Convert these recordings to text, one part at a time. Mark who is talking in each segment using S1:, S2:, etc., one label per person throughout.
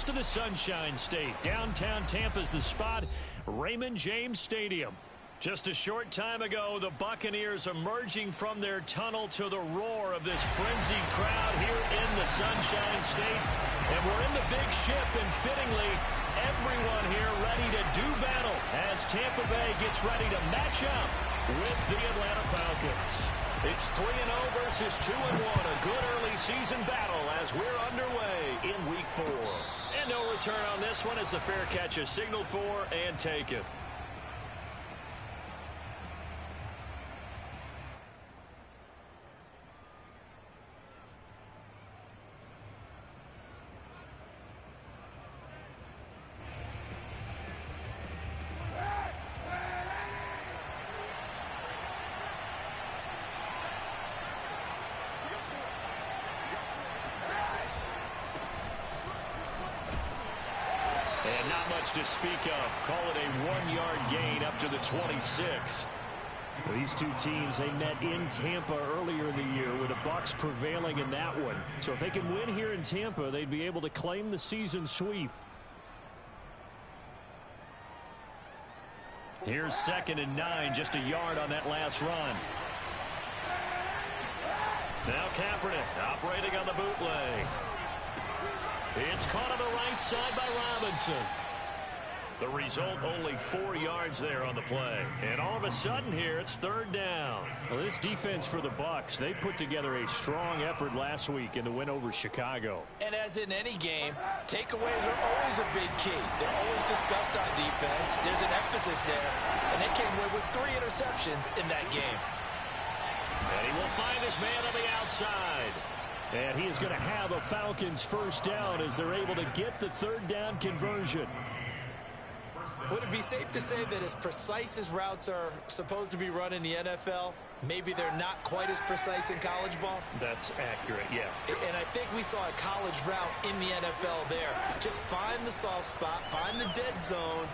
S1: to the Sunshine State. Downtown Tampa's the spot, Raymond James Stadium. Just a short time ago, the Buccaneers emerging from their tunnel to the roar of this frenzied crowd here in the Sunshine State. And we're in the big ship, and fittingly, everyone here ready to do battle as Tampa Bay gets ready to match up with the Atlanta Falcons. It's 3-0 versus 2-1, a good early season battle as we're underway in Week 4. And no return on this one as the fair catch is signaled for and taken. And not much to speak of. Call it a 1-yard gain up to the 26. These two teams, they met in Tampa earlier in the year with the Bucs prevailing in that one. So if they can win here in Tampa, they'd be able to claim the season sweep. Here's 2nd and 9, just a yard on that last run. Now Kaepernick operating on the bootleg. It's caught on the right side by Robinson. The result, only 4 yards there on the play. And all of a sudden here, it's 3rd down. Well, this defense for the Bucs, they put together a strong effort last week in the win over Chicago.
S2: And as in any game, takeaways are always a big key. They're always discussed on defense. There's an emphasis there. And they came away with 3 interceptions in that game.
S1: And he will find his man on the outside. And he is going to have a Falcons first down as they're able to get the 3rd down conversion.
S2: Would it be safe to say that as precise as routes are supposed to be run in the NFL, maybe they're not quite as precise in college ball?
S1: That's accurate, yeah.
S2: And I think we saw a college route in the NFL there. Just find the soft spot, find the dead zone,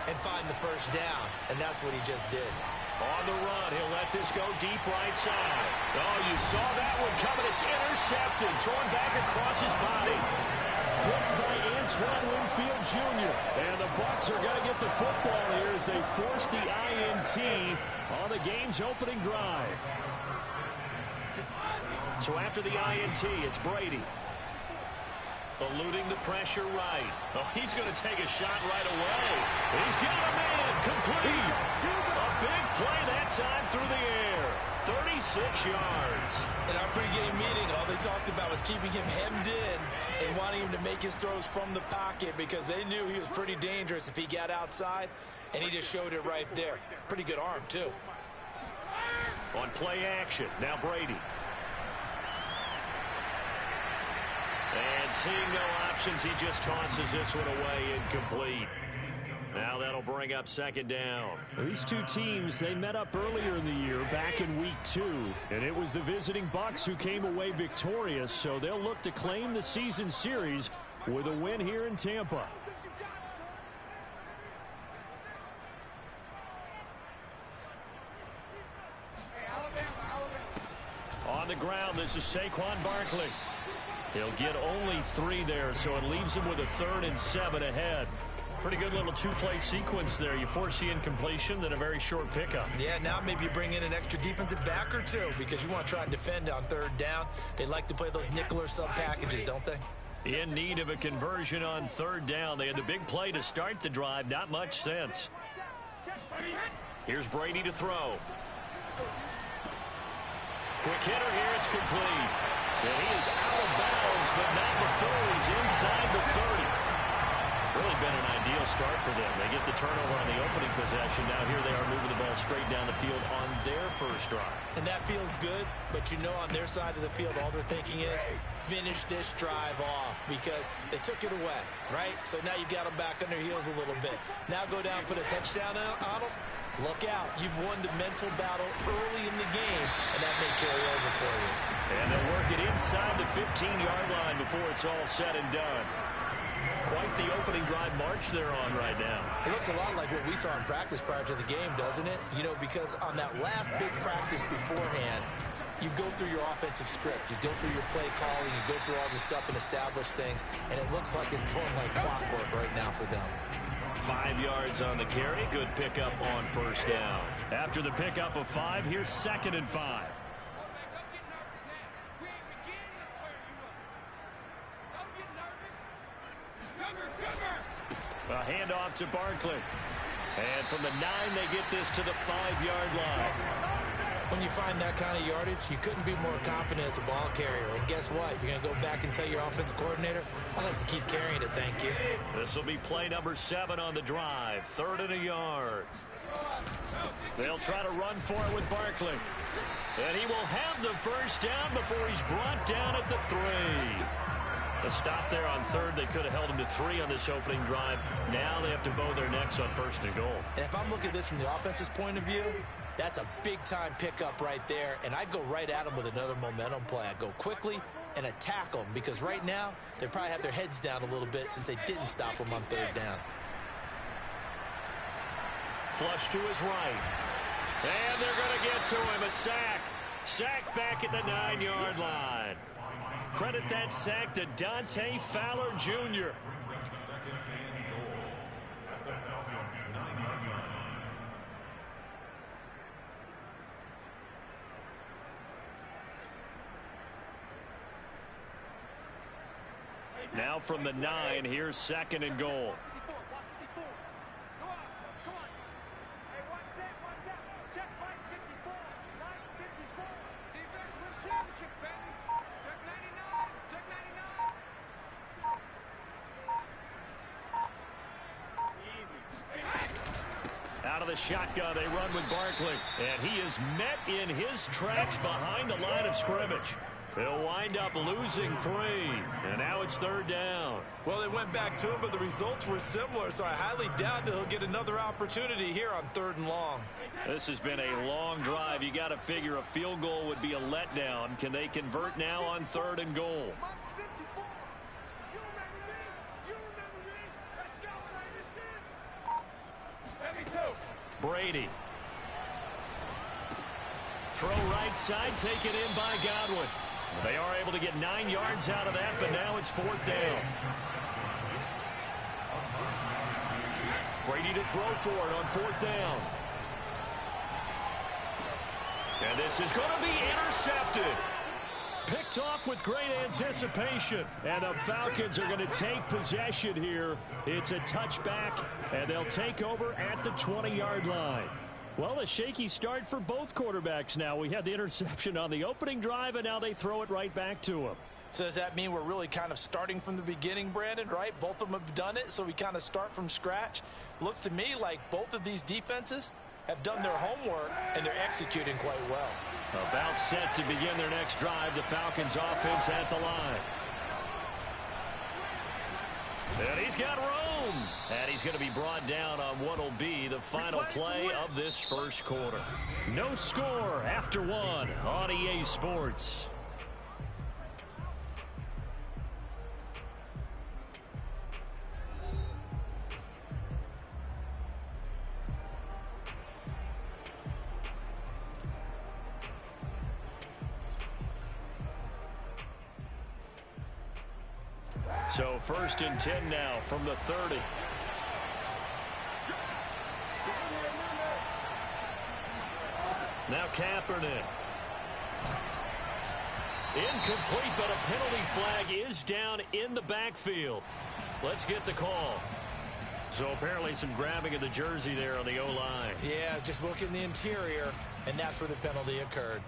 S2: and find the first down. And that's what he just did.
S1: On the run, he'll let this go deep right side. Oh, you saw that one coming. It's intercepted. Thrown back across his body. Picked by Antoine Winfield Jr. And the Bucs are going to get the football here as they force the INT on the game's opening drive. So after the INT, it's Brady. Eluding the pressure right. Oh, he's going to take a shot right away. He's got him in. Complete. A big play that time through the air. 36 yards.
S2: In our pregame meeting, all they talked about was keeping him hemmed in and wanting him to make his throws from the pocket because they knew he was pretty dangerous if he got outside, and he just showed it right there. Pretty good arm, too.
S1: On play action, now Brady. And seeing no options, he just tosses this one away, incomplete. Now that'll bring up 2nd down. These two teams, they met up earlier in the year, back in Week 2, and it was the visiting Bucs who came away victorious, so they'll look to claim the season series with a win here in Tampa. On the ground, this is Saquon Barkley. He'll get only 3 there, so it leaves him with a 3rd and 7 ahead. Pretty good little 2-play sequence there. You force the incompletion, then a very short pickup.
S2: Yeah, now maybe you bring in an extra defensive back or 2 because you want to try and defend on 3rd down. They like to play those nickel or sub packages, don't they?
S1: In need of a conversion on 3rd down. They had the big play to start the drive. Not much sense. Here's Brady to throw. Quick hitter here. It's complete. And he is out of bounds, but not before he's inside the 30. Really been an ideal start for them. They get the turnover on the opening possession. Now here they are moving the ball straight down the field on their first drive.
S2: And that feels good, but you know on their side of the field all they're thinking is finish this drive off because they took it away, right? So now you've got them back on their heels a little bit. Now go down, put a touchdown on them. Look out. You've won the mental battle early in the game, and that may carry over for you.
S1: And they'll work it inside the 15-yard line before it's all said and done. Quite the opening drive march they're on right now.
S2: It looks a lot like what we saw in practice prior to the game, doesn't it? You know, because on that last big practice beforehand, you go through your offensive script. You go through your play calling. You go through all this stuff and establish things. And it looks like it's going like clockwork right now for them.
S1: 5 yards on the carry. Good pickup on first down. After the pickup of 5, here's 2nd and 5. A handoff to Barkley. And from the 9, they get this to the 5-yard line.
S2: When you find that kind of yardage, you couldn't be more confident as a ball carrier. And guess what? You're going to go back and tell your offensive coordinator, I'd like to keep carrying it, thank you.
S1: This will be play number 7 on the drive. 3rd and a yard. They'll try to run for it with Barkley. And he will have the first down before he's brought down at the 3. A stop there on 3rd. They could have held him to 3 on this opening drive. Now they have to bow their necks on 1st and goal.
S2: And if I'm looking at this from the offense's point of view, that's a big-time pickup right there. And I go right at them with another momentum play. I go quickly and attack them because right now they probably have their heads down a little bit since they didn't stop them on 3rd down.
S1: Flush to his right. And they're going to get to him. A sack. Sack back at the 9-yard line. Credit that sack to Dante Fowler Jr. Now from the 9, here's 2nd and goal. Out of the shotgun, they run with Barkley. And he is met in his tracks behind the line of scrimmage. They'll wind up losing 3. And now it's 3rd down.
S2: Well, they went back to him, but the results were similar, so I highly doubt that he'll get another opportunity here on 3rd and long.
S1: This has been a long drive. You got to figure a field goal would be a letdown. Can they convert now on 3rd and goal? Brady. Throw right side, taken in by Godwin. They are able to get 9 yards out of that, but now it's 4th down. Brady to throw for it on 4th down. And this is going to be intercepted. Picked off with great anticipation. And the Falcons are going to take possession here. It's a touchback, and they'll take over at the 20-yard line. Well, a shaky start for both quarterbacks now. We had the interception on the opening drive, and now they throw it right back to him.
S2: So does that mean we're really kind of starting from the beginning, Brandon, right? Both of them have done it, so we kind of start from scratch. Looks to me like both of these defenses have done their homework, and they're executing quite well.
S1: About set to begin their next drive. The Falcons offense at the line. And he's got room. And he's going to be brought down on what will be the final play of this first quarter. No score after 1 on EA Sports. So 1st and 10 now from the 30. Now Kaepernick. Incomplete, but a penalty flag is down in the backfield. Let's get the call. So apparently some grabbing of the jersey there on the O-line.
S2: Yeah, just look in the interior, and that's where the penalty occurred.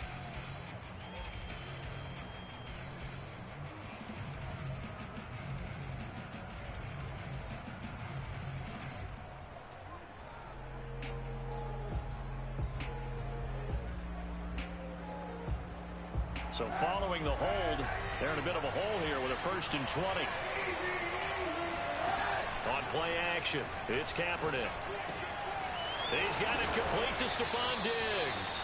S1: So following the hold, they're in a bit of a hole here with a 1st and 20. On play action, it's Kaepernick. He's got it complete to Stephon Diggs.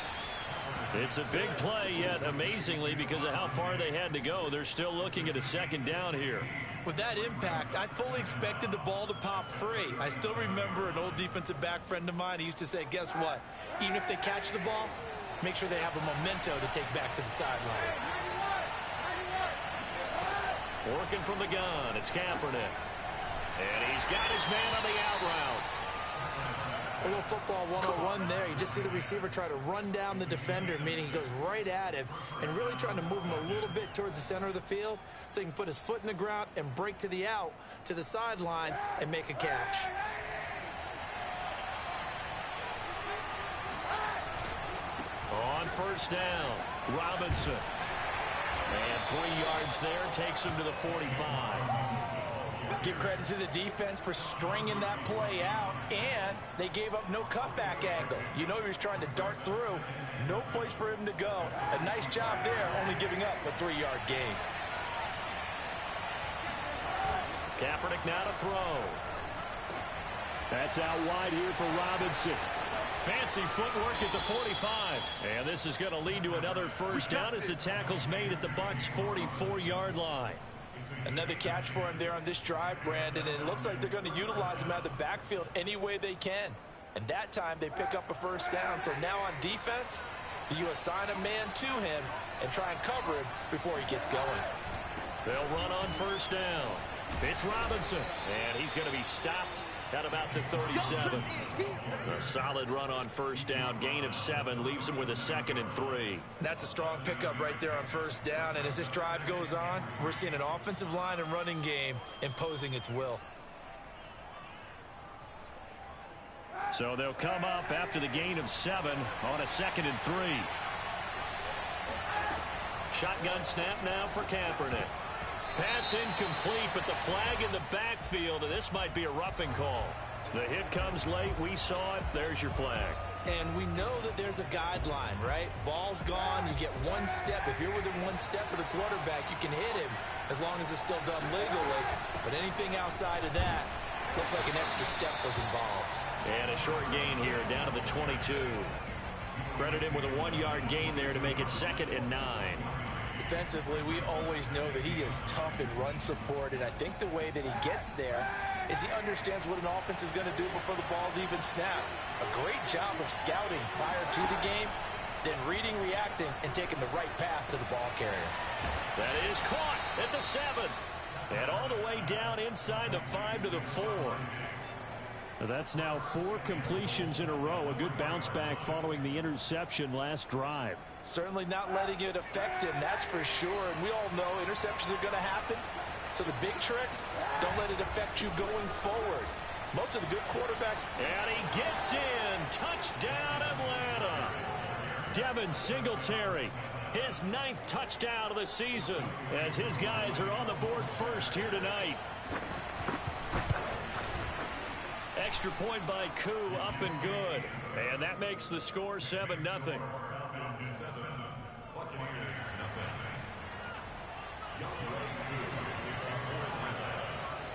S1: It's a big play, yet amazingly, because of how far they had to go, they're still looking at a 2nd down here.
S2: With that impact, I fully expected the ball to pop free. I still remember an old defensive back friend of mine. He used to say, guess what? Even if they catch the ball, make sure they have a memento to take back to the sideline.
S1: Working from the gun, it's Kaepernick. And he's got his man on the out route.
S2: A little football 101 there. You just see the receiver try to run down the defender, meaning he goes right at him and really trying to move him a little bit towards the center of the field so he can put his foot in the ground and break to the out, to the sideline, and make a catch.
S1: On first down, Robinson. And 3 yards there, takes him to the 45.
S2: Give credit to the defense for stringing that play out, and they gave up no cutback angle. You know he was trying to dart through. No place for him to go. A nice job there, only giving up a 3-yard gain.
S1: Kaepernick now to throw. That's out wide here for Robinson. Fancy footwork at the 45. And this is going to lead to another first down as the tackle's made at the Bucs' 44-yard line.
S2: Another catch for him there on this drive, Brandon, and it looks like they're going to utilize him out of the backfield any way they can. And that time they pick up a first down. So now on defense, do you assign a man to him and try and cover him before he gets going?
S1: They'll run on first down. It's Robinson, and he's going to be stopped at about the 37. A solid run on first down. Gain of 7 leaves him with a 2nd and 3.
S2: That's a strong pickup right there on first down. And as this drive goes on, we're seeing an offensive line and running game imposing its will.
S1: So they'll come up after the gain of 7 on a 2nd and 3. Shotgun snap now for Kaepernick. Pass incomplete, but the flag in the backfield, and this might be a roughing call. The hit comes late. We saw it. There's your flag.
S2: And we know that there's a guideline, right? Ball's gone. You get 1 step. If you're within 1 step of the quarterback, you can hit him as long as it's still done legally. But anything outside of that, looks like an extra step was involved.
S1: And a short gain here, down to the 22. Credit him with a 1-yard gain there to make it 2nd and 9.
S2: Defensively, we always know that he is tough in run support, and I think the way that he gets there is he understands what an offense is going to do before the ball's even snapped. A great job of scouting prior to the game, then reading, reacting, and taking the right path to the ball carrier.
S1: That is caught at the 7. And all the way down inside the 5 to the 4. That's now 4 completions in a row. A good bounce back following the interception last drive.
S2: Certainly not letting it affect him, that's for sure. And we all know interceptions are going to happen. So the big trick, don't let it affect you going forward. Most of the good quarterbacks.
S1: And he gets in. Touchdown, Atlanta. Devin Singletary, his 9th touchdown of the season, as his guys are on the board first here tonight. Extra point by Koo, up and good. And that makes the score 7-0.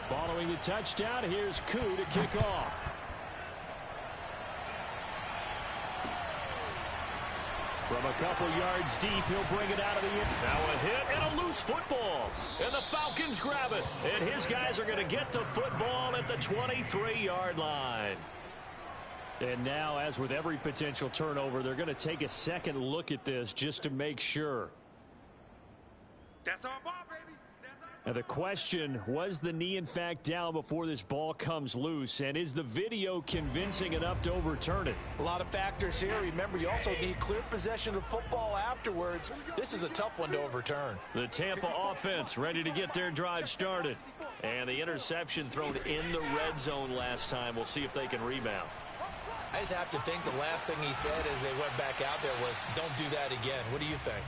S1: Following the touchdown, here's Koo to kick off. From a couple yards deep, he'll bring it out of the end. Now a hit and a loose football. And the Falcons grab it. And his guys are going to get the football at the 23-yard line. And now, as with every potential turnover, they're going to take a second look at this just to make sure.
S3: That's our ball, baby.
S1: Now the question, was the knee in fact down before this ball comes loose? And is the video convincing enough to overturn it?
S2: A lot of factors here. Remember, you also need clear possession of football afterwards. This is a tough one to overturn.
S1: The Tampa offense ready to get their drive started. And the interception thrown in the red zone last time. We'll see if they can rebound.
S2: I just have to think the last thing he said as they went back out there was, don't do that again. What do you think?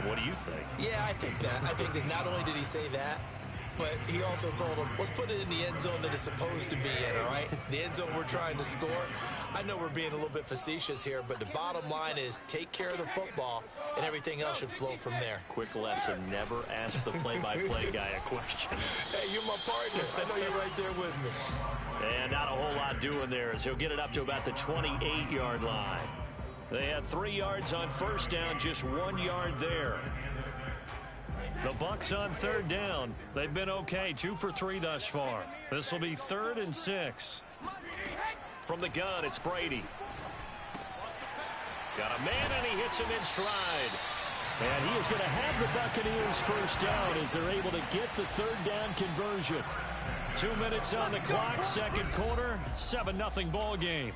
S1: What do you think?
S2: Yeah, I think that. I think that not only did he say that, but he also told him, let's put it in the end zone that it's supposed to be in, all right? The end zone we're trying to score. I know we're being a little bit facetious here, but the bottom line is take care of the football, and everything else should flow from there.
S1: Quick lesson, never ask the play-by-play guy a question.
S2: Hey, you're my partner. I know you're right there with me.
S1: And not a whole lot doing there as he'll get it up to about the 28-yard line. They had 3 yards on first down, just 1 yard there. The Bucs on third down. They've been okay, 2 for 3 thus far. This will be 3rd and 6. From the gun, it's Brady. Got a man, and he hits him in stride. And he is going to have the Buccaneers first down as they're able to get the third down conversion. 2 minutes on the clock, second quarter, 7-0 ball game.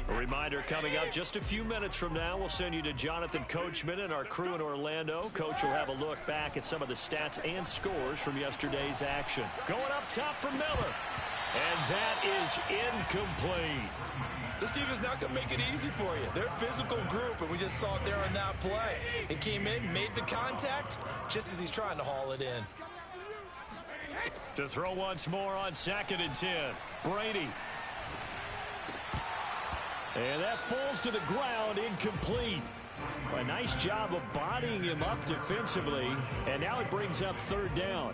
S1: A reminder coming up just a few minutes from now, we'll send you to Jonathan Coachman and our crew in Orlando. Coach will have a look back at some of the stats and scores from yesterday's action. Going up top for Miller. And that is incomplete.
S2: This defense not going to make it easy for you. They're a physical group, and we just saw it there on that play. It came in, made the contact, just as he's trying to haul it in.
S1: To throw once more on 2nd and 10. Brady. And that falls to the ground, incomplete. A nice job of bodying him up defensively, and now it brings up third down.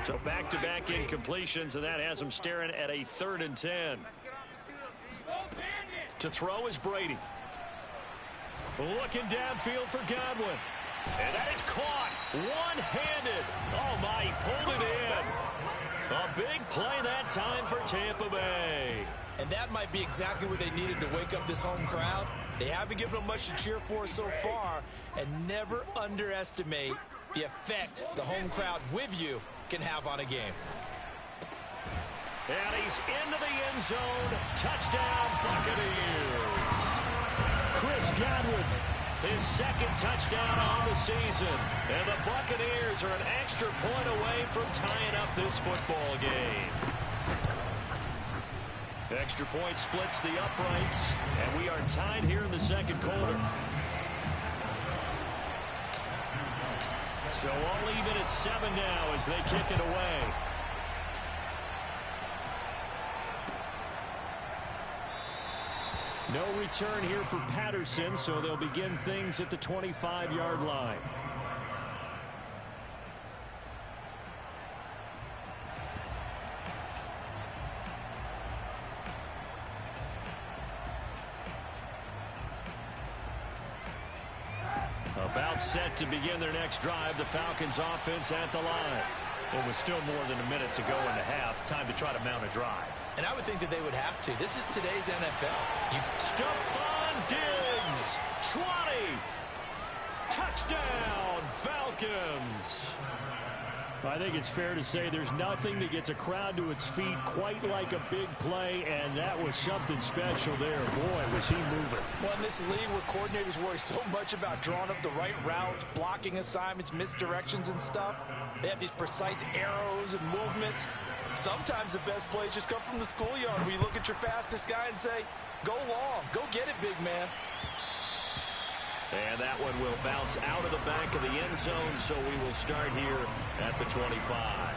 S1: So back-to-back incompletions, and that has him staring at a 3rd and 10. To throw is Brady. Looking downfield for Godwin. And that is caught one-handed. Oh, my, he pulled it in. A big play that time for Tampa Bay.
S2: And that might be exactly what they needed to wake up this home crowd. They haven't given them much to cheer for so far, and never underestimate the effect the home crowd with you can have on a game.
S1: And he's into the end zone. Touchdown, Buccaneers. Chris Godwin, his 2nd touchdown on the season. And the Buccaneers are an extra point away from tying up this football game. Extra point splits the uprights, and we are tied here in the second quarter. So all even at 7 now as they kick it away. No return here for Patterson, so they'll begin things at the 25-yard line. About set to begin their next drive, the Falcons offense at the line. It was still more than a minute to go in the half. Time to try to mount a drive.
S2: And I would think that they would have to. This is today's NFL.
S1: Stephon Diggs, 20. Touchdown, Falcons. I think it's fair to say there's nothing that gets a crowd to its feet quite like a big play, and that was something special there. Boy, was he moving.
S4: Well, in this league where coordinators worry so much about drawing up the right routes, blocking assignments, misdirections and stuff, they have these precise arrows and movements. Sometimes the best plays just come from the schoolyard where you look at your fastest guy and say, go long, go get it, big man.
S1: And that one will bounce out of the back of the end zone, so we will start here at the 25.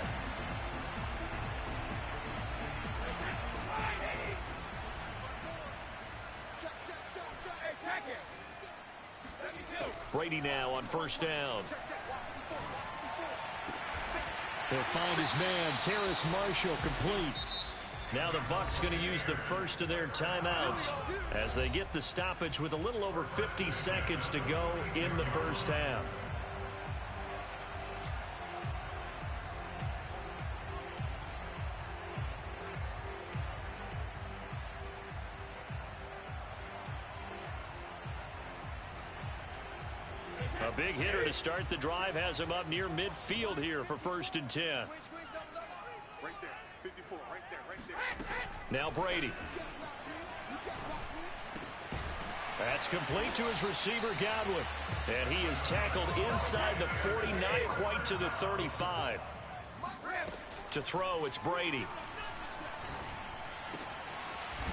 S1: Brady now on first down. He'll find his man, Terrace Marshall, complete. Now the Bucs going to use the first of their timeouts as they get the stoppage with a little over 50 seconds to go in the first half. A big hitter to start the drive has him up near midfield here for 1st and 10.
S3: Right there, 54, right there.
S1: Now Brady. That's complete to his receiver, Godwin. And he is tackled inside the 40, not quite to the 35. To throw, it's Brady.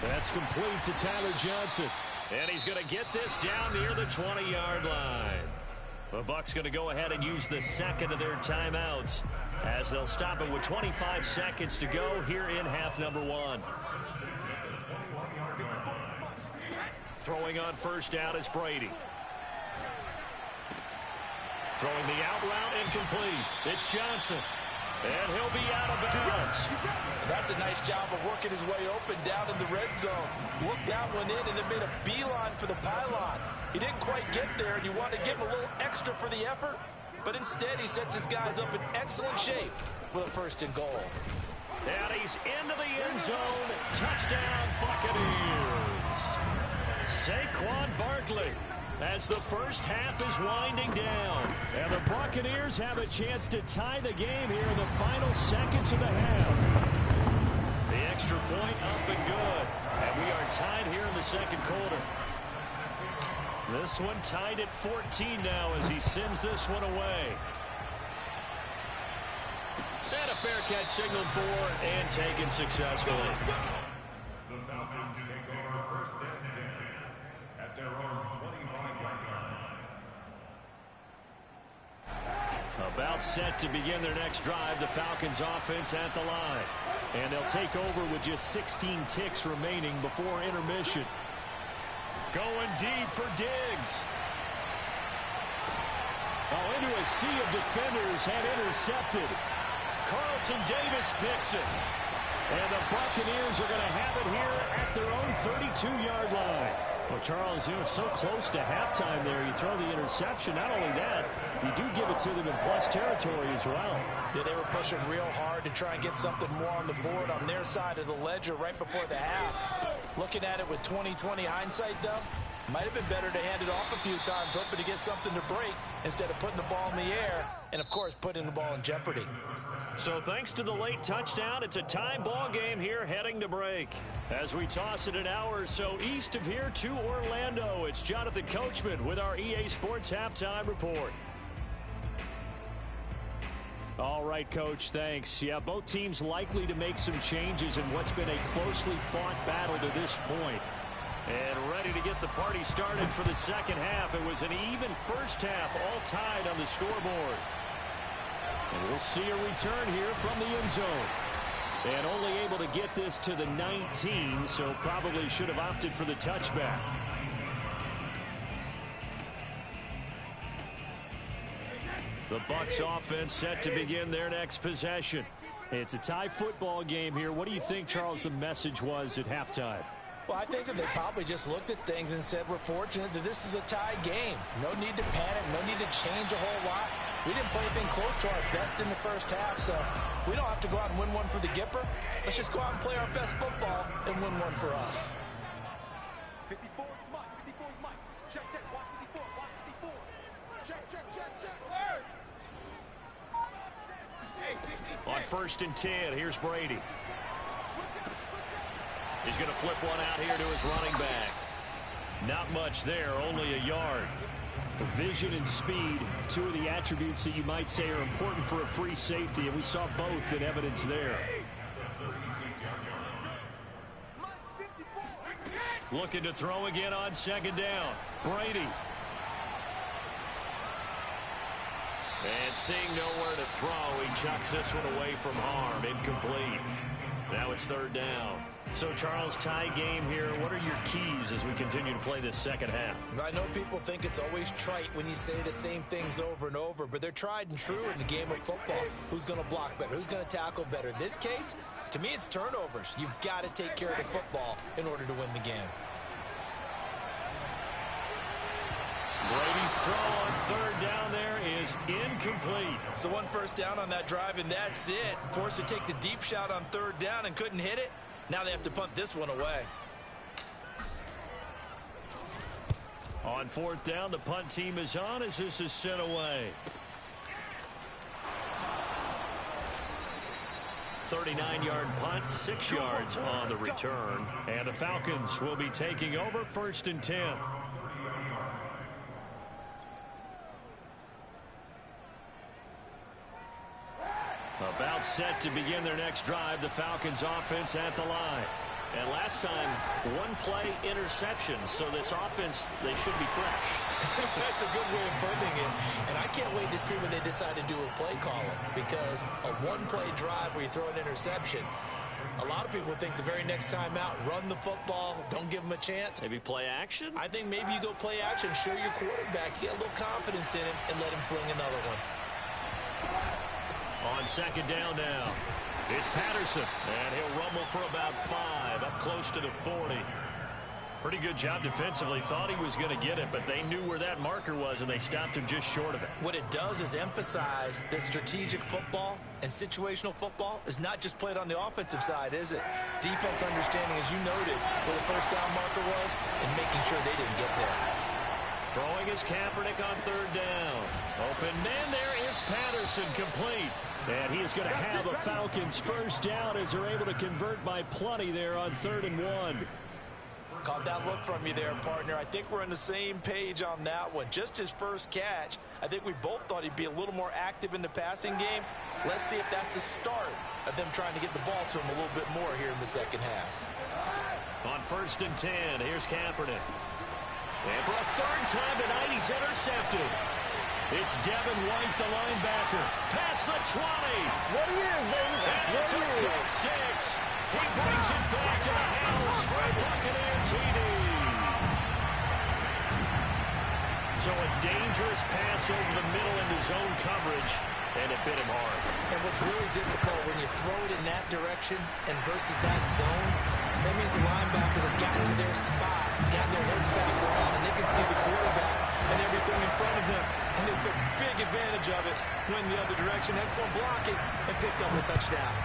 S1: That's complete to Tyler Johnson. And he's going to get this down near the 20-yard line. The Bucs going to go ahead and use the second of their timeouts as they'll stop it with 25 seconds to go here in half number 1. Throwing on first down is Brady. Throwing the out route incomplete. It's Johnson. And he'll be out of bounds.
S4: That's a nice job of working his way open down in the red zone. Looked that one in and then made a beeline for the pylon. He didn't quite get there, and you want to give him a little extra for the effort. But instead, he sets his guys up in excellent shape for the 1st and goal.
S1: And he's into the end zone. Touchdown, Buccaneers. Saquon Barkley, as the first half is winding down. And the Buccaneers have a chance to tie the game here in the final seconds of the half. The extra point up and good. And we are tied here in the second quarter. This one tied at 14 now as he sends this one away. And a fair catch signaled for and taken successfully.
S5: The Falcons take over 1st and 10 at their own 25-yard line.
S1: About set to begin their next drive, the Falcons offense at the line. And they'll take over with just 16 ticks remaining before intermission. Going deep for Diggs. Oh, into a sea of defenders and intercepted. Carlton Davis picks it. And the Buccaneers are going to have it here at their own 32-yard line. Well, Charles, so close to halftime there. You throw the interception. Not only that, you do give it to them in plus territory as well.
S4: Yeah, they were pushing real hard to try and get something more on the board on their side of the ledger right before the half. Looking at it with 20/20 hindsight, though, might have been better to hand it off a few times, hoping to get something to break instead of putting the ball in the air and, of course, putting the ball in jeopardy.
S1: So thanks to the late touchdown, it's a tie ball game here heading to break. As we toss it an hour or so east of here to Orlando, it's Jonathan Coachman with our EA Sports Halftime Report. All right, Coach, thanks. Yeah, both teams likely to make some changes in what's been a closely fought battle to this point. And ready to get the party started for the second half. It was an even first half, all tied on the scoreboard. And we'll see a return here from the end zone. And only able to get this to the 19, so probably should have opted for the touchback. The Bucs offense set to begin their next possession. It's a tie football game here. What do you think, Charles, the message was at halftime?
S4: Well, I think that they probably just looked at things and said, we're fortunate that this is a tie game. No need to panic, no need to change a whole lot. We didn't play anything close to our best in the first half, so we don't have to go out and win one for the Gipper. Let's just go out and play our best football and win one for us.
S3: 54 is Mike. 54 is Mike. Check, check. Watch 54. Watch 54. Check, check, check, check.
S1: On 1st and 10, here's Brady. He's going to flip one out here to his running back. Not much there, only a yard. Vision and speed, two of the attributes that you might say are important for a free safety, and we saw both in evidence there. Looking to throw again on 2nd down. Brady. And seeing nowhere to throw, he chucks this one away from harm. Incomplete. Now it's 3rd down. So, Charles, tie game here. What are your keys as we continue to play this second half?
S2: I know people think it's always trite when you say the same things over and over, but they're tried and true in the game of football. Who's going to block better? Who's going to tackle better? In this case, to me, it's turnovers. You've got to take care of the football in order to win the game.
S1: Brady's throw on 3rd down there is incomplete.
S2: So 1 first down on that drive, and that's it. Forced to take the deep shot on 3rd down and couldn't hit it. Now they have to punt this one away.
S1: On 4th down, the punt team is on as this is sent away. 39-yard punt, 6 yards on the return. And the Falcons will be taking over 1st and 10. About set to begin their next drive, the Falcons offense at the line. And last time, 1-play interception, so this offense, they should be fresh.
S2: That's a good way of putting it. And I can't wait to see when they decide to do a play calling, because a 1-play drive where you throw an interception, A lot of people think the very next time out, run the football, don't give him a chance.
S1: Maybe play action?
S2: I think maybe you go play action, show your quarterback, you get a little confidence in him, and let him fling another one.
S1: On second down now, it's Patterson, and he'll rumble for about 5, up close to the 40. Pretty good job defensively. Thought he was going to get it, but they knew where that marker was, and they stopped him just short of it.
S2: What it does is emphasize that strategic football and situational football is not just played on the offensive side, is it? Defense understanding, as you noted, where the first down marker was and making sure they didn't get there.
S1: Throwing is Kaepernick on third down. Open man, there is Patterson, complete. And he is going to have a Falcons first down as they're able to convert by plenty there on 3rd and 1.
S4: Caught that look from you there, partner. I think we're on the same page on that one. Just his first catch. I think we both thought he'd be a little more active in the passing game. Let's see if that's the start of them trying to get the ball to him a little bit more here in the second half.
S1: On 1st and 10, here's Kaepernick. And for a 3rd time tonight, he's intercepted. It's Devin White, the linebacker. Past the 20.
S6: That's what he is, baby. That's what
S1: It's a
S6: he
S1: pick
S6: is.
S1: 6. He brings it back to the house for a Buccaneer TD. So a dangerous pass over the middle into zone coverage, and it bit him hard.
S2: And what's really difficult when you throw it in that direction and versus that zone, that means the linebackers have gotten to their spot, gotten their heads back around, and they can see the quarterback and everything in front of them. And they took big advantage of it, went the other direction, excellent blocking, and picked up a touchdown.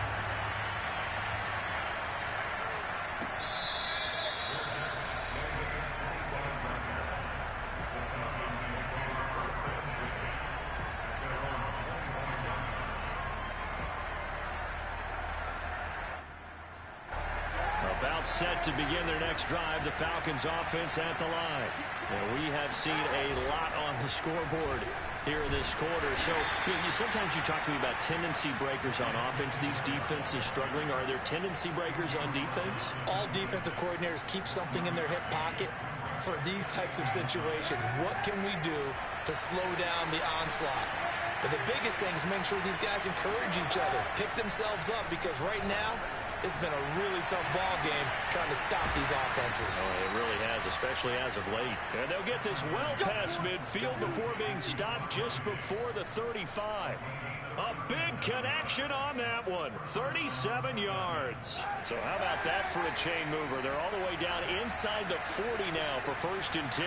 S1: About set to begin their next drive, the Falcons offense at the line. And we have seen a lot on the scoreboard here in this quarter. So sometimes you talk to me about tendency breakers on offense. These defenses struggling. Are there tendency breakers on defense?
S2: All defensive coordinators keep something in their hip pocket for these types of situations. What can we do to slow down the onslaught? But the biggest thing is make sure these guys encourage each other, pick themselves up, because right now it's been a really tough ball game trying to stop these offenses.
S1: Oh, it really has, especially as of late. And they'll get this well past midfield before being stopped just before the 35. A big connection on that one. 37 yards. So how about that for a chain mover? They're all the way down inside the 40 now for 1st and 10.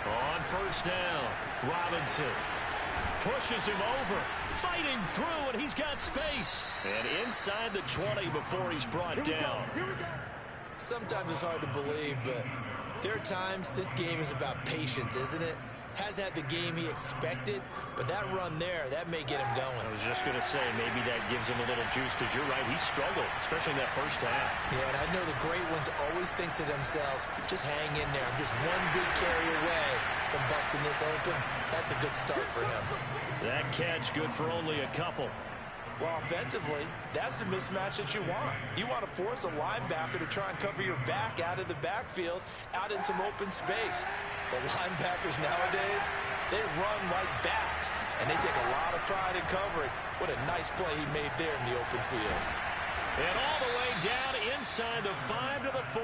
S1: On 1st down, Robinson pushes him over, fighting through, and he's got space. And inside the 20 before he's brought down.
S2: Sometimes it's hard to believe, but there are times this game is about patience, isn't it? Has had the game he expected, but that run there, that may get him going.
S1: I was just going to say, maybe that gives him a little juice, because you're right, he struggled, especially in that first half.
S2: Yeah, and I know the great ones always think to themselves, just hang in there. I'm just one big carry away from busting this open. That's a good start for him.
S1: That catch good for only a couple.
S4: Well, offensively, that's the mismatch that you want. You want to force a linebacker to try and cover your back out of the backfield, out in some open space. The linebackers nowadays, they run like backs, and they take a lot of pride in covering. What a nice play he made there in the open field.
S1: And all the way down inside the 5 to the 4.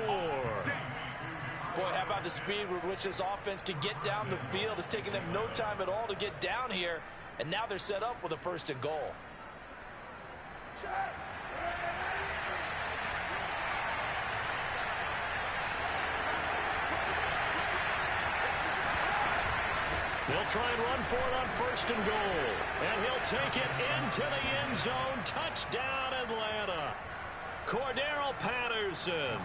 S4: Boy, how about the speed with which this offense can get down the field? It's taking them no time at all to get down here, and now they're set up with a 1st and goal.
S1: He'll try and run for it on 1st and goal. And he'll take it into the end zone. Touchdown, Atlanta. Cordero Patterson,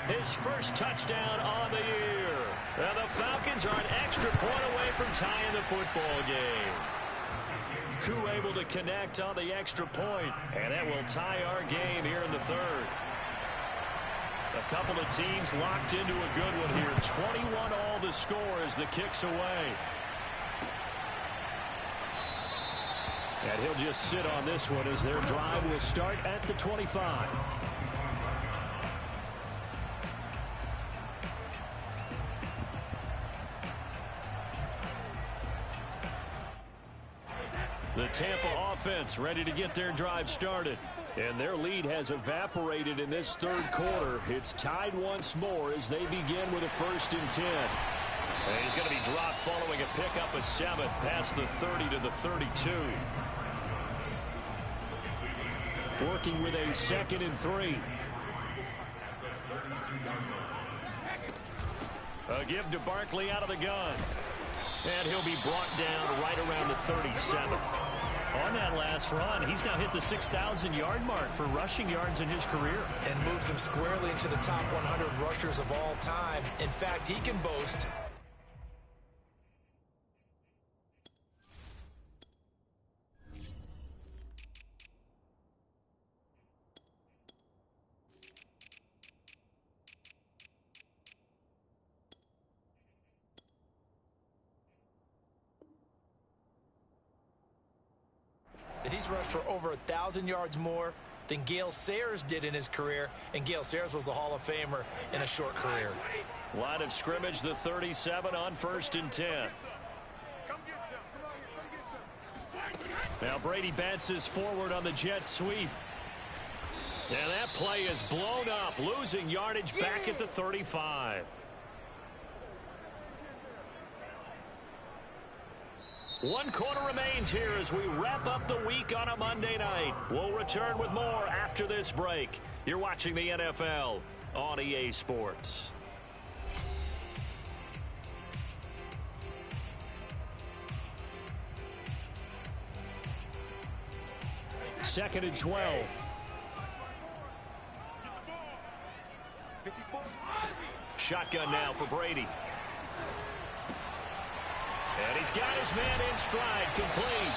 S1: his first touchdown on the year. And the Falcons are an extra point away from tying the football game. Koo able to connect on the extra point, and that will tie our game here in the 3rd. A couple of teams locked into a good one here. 21 all the score as the kick's away. And he'll just sit on this one as their drive will start at the 25. Tampa offense ready to get their drive started. And their lead has evaporated in this third quarter. It's tied once more as they begin with a 1st and 10. And he's going to be dropped following a pickup of 7 past the 30 to the 32. Working with a 2nd and 3. A give to Barkley out of the gun. And he'll be brought down right around the 37. On that last run, he's now hit the 6,000-yard mark for rushing yards in his career.
S2: And moves him squarely into the top 100 rushers of all time. In fact, he can boast that he's rushed for over 1,000 yards more than Gale Sayers did in his career, and Gale Sayers was a Hall of Famer in a short career.
S1: Line of scrimmage, the 37 on 1st and 10. Now Brady bounces forward on the jet sweep. And that play is blown up, losing yardage back at the 35. One quarter remains here as we wrap up the week on a Monday night. We'll return with more after this break. You're watching the NFL on EA Sports. Second and 12. Shotgun now for Brady. And he's got his man in stride, complete.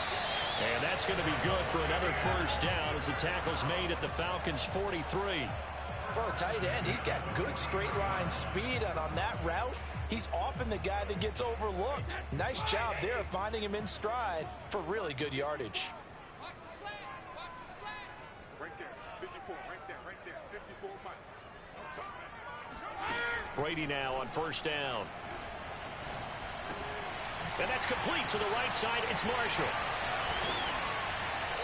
S1: And that's going to be good for another 1st down as the tackle's made at the Falcons' 43.
S4: For a tight end, he's got good straight line speed, and on that route, he's often the guy that gets overlooked. Nice job there finding him in stride for really good yardage.
S3: Right there, 54, right there, 54, Mike.
S1: Brady now on 1st down. And that's complete to the right side. It's Marshall.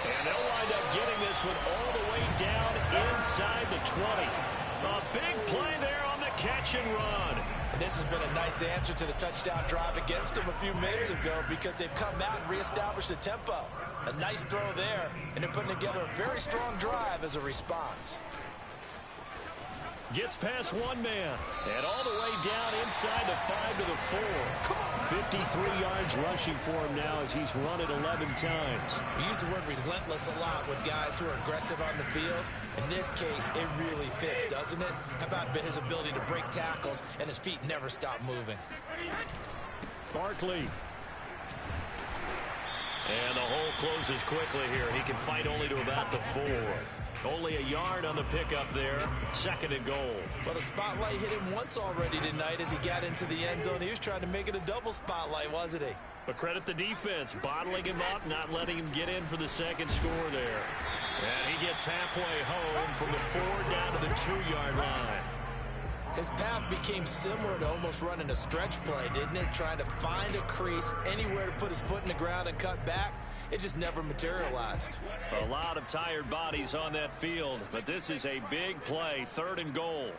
S1: And they'll wind up getting this one all the way down inside the 20. A big play there on the catch and run.
S2: And this has been a nice answer to the touchdown drive against them a few minutes ago because they've come out and reestablished the tempo. A nice throw there, and they're putting together a very strong drive as a response.
S1: Gets past one man and all the way down inside the 5 to the 4. 53 yards rushing for him now as he's run it 11 times.
S2: We use the word relentless a lot with guys who are aggressive on the field. In this case, it really fits, doesn't it? How about his ability to break tackles and his feet never stop moving?
S1: Barkley. And the hole closes quickly here. He can fight only to about the 4. Only a yard on the pickup there. 2nd and goal.
S2: Well, the spotlight hit him once already tonight as he got into the end zone. He was trying to make it a double spotlight, wasn't he?
S1: But credit the defense, bottling him up, not letting him get in for the 2nd score there. And he gets halfway home from the 4 down to the 2-yard line.
S2: His path became similar to almost running a stretch play, didn't it? Trying to find a crease, anywhere to put his foot in the ground and cut back. It just never materialized.
S1: A lot of tired bodies on that field, but this is a big play. 3rd and goal.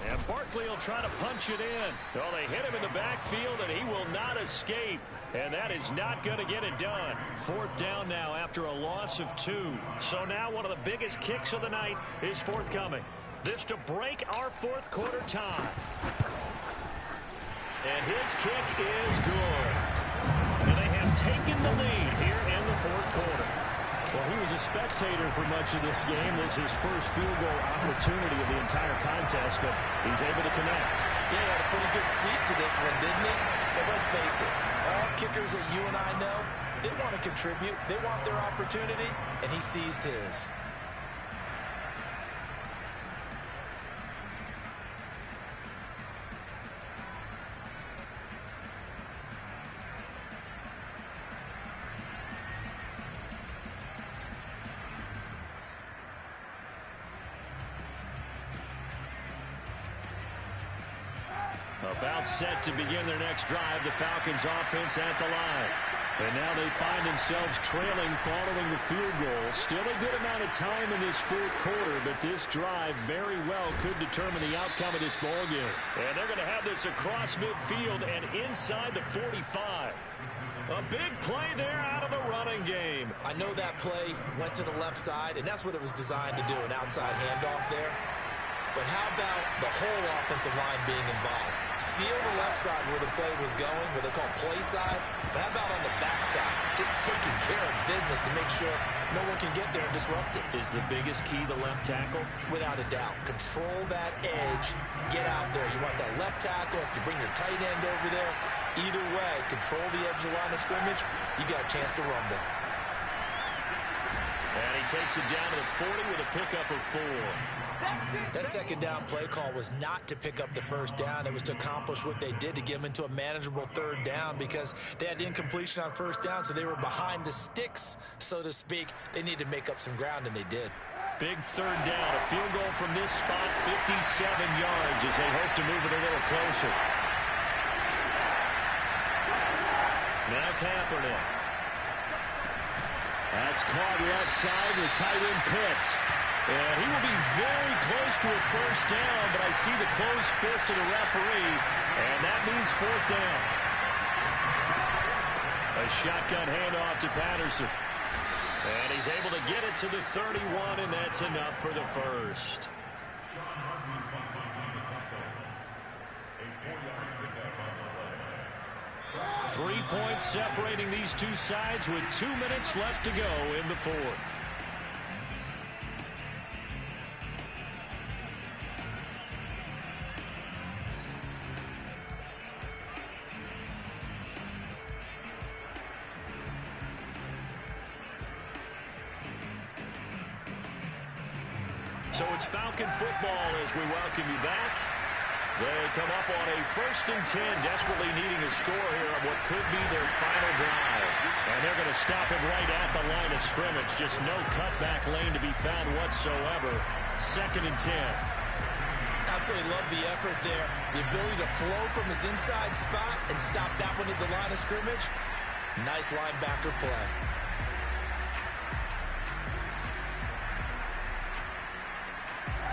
S1: And Barkley will try to punch it in. Well, they hit him in the backfield, and he will not escape. And that is not going to get it done. 4th down now after a loss of 2. So now one of the biggest kicks of the night is forthcoming. This to break our 4th quarter tie. And his kick is good. And they have taken the lead here in the 4th quarter. Well, he was a spectator for much of this game. This is his first field goal opportunity of the entire contest, but he's able to connect.
S2: Yeah, he had a pretty good seat to this one, didn't he? But let's face it, all kickers that you and I know, they want to contribute. They want their opportunity, and he seized his.
S1: A About set to begin their next drive, the Falcons offense at the line. And now they find themselves trailing following the field goal. Still a good amount of time in this fourth quarter, but this drive very well could determine the outcome of this ball game. And they're going to have this across midfield and inside the 45. A big play there out of the running game.
S2: I know that play went to the left side, and that's what it was designed to do, an outside handoff there. But how about the whole offensive line being involved? Seal the left side where the play was going, what they call play side. But how about on the back side? Just taking care of business to make sure no one can get there and disrupt it.
S1: Is the biggest key the left tackle?
S2: Without a doubt. Control that edge. Get out there. You want that left tackle. If you bring your tight end over there, either way, control the edge of the line of scrimmage, you got a chance to rumble.
S1: And he takes it down to the 40 with a pickup of 4.
S2: That second down play call was not to pick up the first down. It was to accomplish what they did, to get them into a manageable third down, because they had incompletion on first down, so they were behind the sticks, so to speak. They needed to make up some ground, and they did.
S1: Big third down. A field goal from this spot, 57 yards, as they hope to move it a little closer. Now Kaepernick. That's caught left side. The tight end Pitts. And he will be very close to a first down, but I see the closed fist of the referee, and that means fourth down. A shotgun handoff to Patterson. And he's able to get it to the 31, and that's enough for the first. 3 points separating these two sides with 2 minutes left to go in the fourth. So it's Falcon football as we welcome you back. They come up on a 1st and 10, desperately needing a score here on what could be their final drive. And they're going to stop it right at the line of scrimmage. Just no cutback lane to be found whatsoever. 2nd and 10.
S2: Absolutely love the effort there. The ability to flow from his inside spot and stop that one at the line of scrimmage. Nice linebacker play.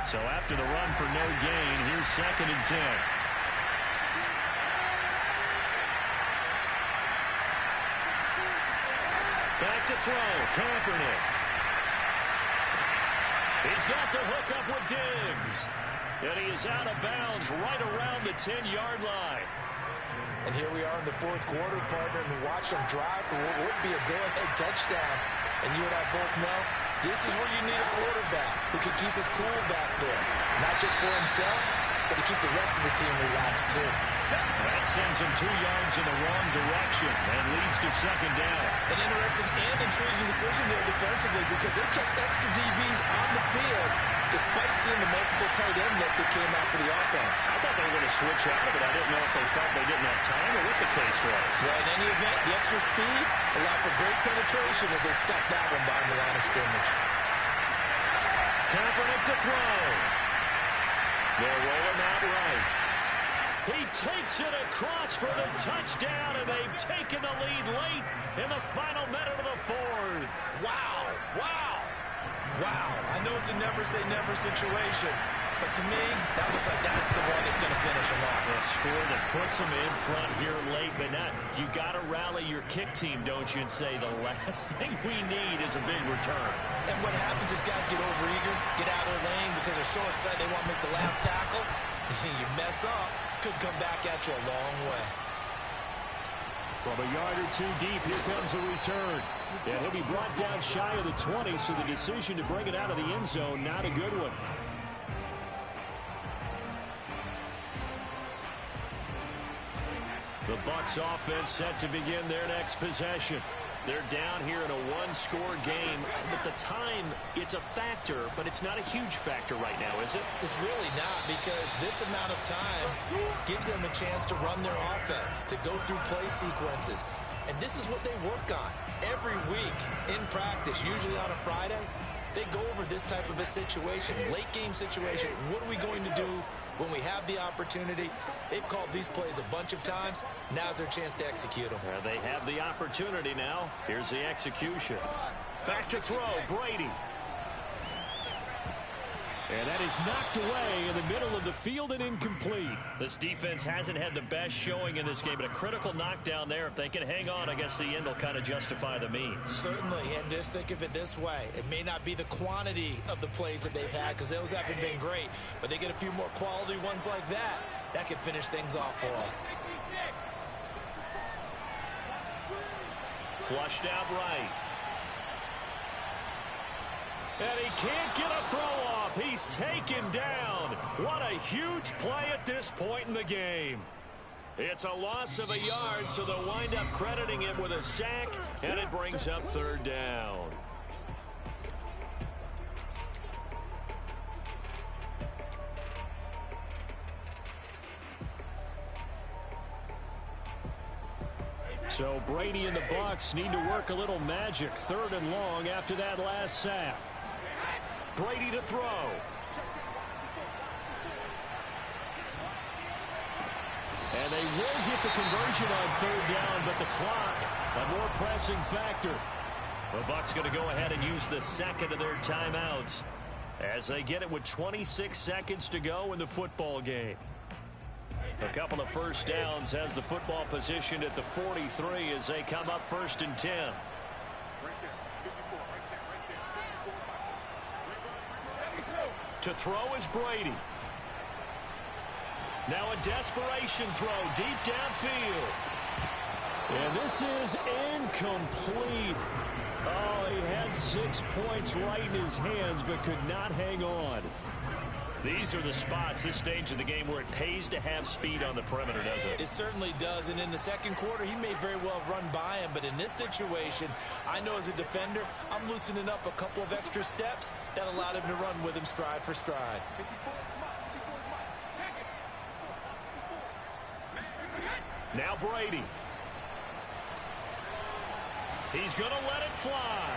S1: So after the run for no gain, here's 2nd and 10. Back to throw, Kaepernick. He's got the hookup with Diggs. And he is out of bounds right around the 10-yard line.
S2: And here we are in the fourth quarter, partner, and watch them drive for what would be a go-ahead touchdown. And you and I both know this is where you need a quarterback who can keep his cool back there. Not just for himself, but to keep the rest of the team relaxed, too.
S1: That sends him 2 yards in the wrong direction and leads to 2nd down.
S2: An interesting and intriguing decision there defensively, because they kept extra DBs on the field despite seeing the multiple tight end look that came out for the offense.
S1: I thought they were going to switch out of it. I didn't know if they felt they didn't have time or what the case was.
S2: Well, in any event, the extra speed allowed for great penetration as they stuck that one behind the line of scrimmage.
S1: Kaepernick to throw. They're rolling out right. He takes it across for the touchdown, and they've taken the lead late in the final minute of the fourth.
S2: Wow, wow, wow. I know it's a never-say-never situation, but to me, that looks like that's the one that's going to finish them off.
S1: A score that puts them in front here late, but not. You got to rally your kick team, don't you, and say the last thing we need is a big return.
S2: And what happens is guys get overeager, get out of their lane because they're so excited they want to make the last tackle. You mess up, could come back at you a long way.
S1: From a yard or two deep, here comes the return. And he'll be brought down shy of the 20, so the decision to bring it out of the end zone, not a good one. The Bucs offense set to begin their next possession. They're down here in a one-score game. But the time, it's a factor, but it's not a huge factor right now, is it?
S2: It's really not, because this amount of time gives them a chance to run their offense, to go through play sequences. And this is what they work on every week in practice, usually on a Friday. they go over this type of a situation, late game situation. What are we going to do when we have the opportunity? They've called these plays a bunch of times. Now's their chance to execute them.
S1: They have the opportunity now. Here's the execution. Back to throw, Brady. And that is knocked away in the middle of the field and incomplete. This defense hasn't had the best showing in this game, but a critical knockdown there. If they can hang on, I guess the end will kind of justify the means.
S2: Certainly, and just think of it this way. It may not be the quantity of the plays that they've had because those haven't been great, but they get a few more quality ones like that. That could finish things off for them.
S1: Flushed out right. And he can't get a throw off. He's taken down. What a huge play at this point in the game. It's a loss of a yard, so they'll wind up crediting him with a sack, and it brings up third down. So Brady and the Bucs need to work a little magic. 3rd and long after that last sack. Brady to throw. And they will get the conversion on 3rd down, but the clock, a more pressing factor. The Bucs going to go ahead and use the second of their timeouts as they get it with 26 seconds to go in the football game. A couple of first downs has the football positioned at the 43 as they come up 1st and 10. To throw is Brady. Now a desperation throw deep downfield. And this is incomplete. Oh, he had 6 points right in his hands but could not hang on. These are the spots, this stage of the game, where it pays to have speed on the perimeter, doesn't it?
S2: It certainly does, and in the second quarter, he may very well have run by him, but in this situation, I know as a defender, I'm loosening up a couple of extra steps that allowed him to run with him stride for stride.
S1: Now Brady. He's going to let it fly.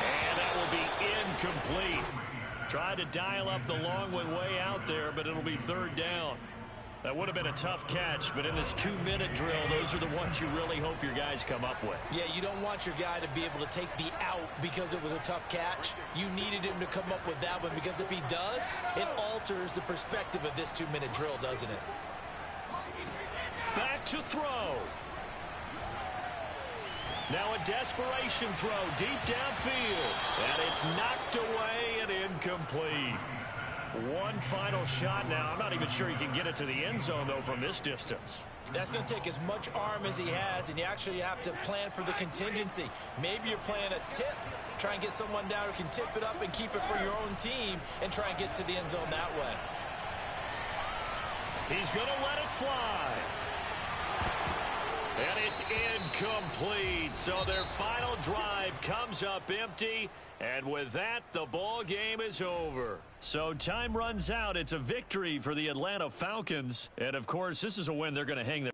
S1: And that will be incomplete. Tried to dial up the long one way out there, but it'll be 3rd down. That would have been a tough catch, but in this 2-minute drill, those are the ones you really hope your guys come up with.
S2: Yeah, you don't want your guy to be able to take the out because it was a tough catch. You needed him to come up with that one because if he does, it alters the perspective of this 2-minute drill, doesn't it?
S1: Back to throw. Now a desperation throw deep downfield. And it's knocked away and incomplete. One final shot now. I'm not even sure he can get it to the end zone, though, from this distance.
S2: That's going to take as much arm as he has, and you actually have to plan for the contingency. Maybe you're playing a tip. Try and get someone down who can tip it up and keep it for your own team and try and get to the end zone that way.
S1: He's going to let it fly. And it's incomplete. So their final drive comes up empty. And with that, the ball game is over. So time runs out. It's a victory for the Atlanta Falcons. And, of course, this is a win they're going to hang their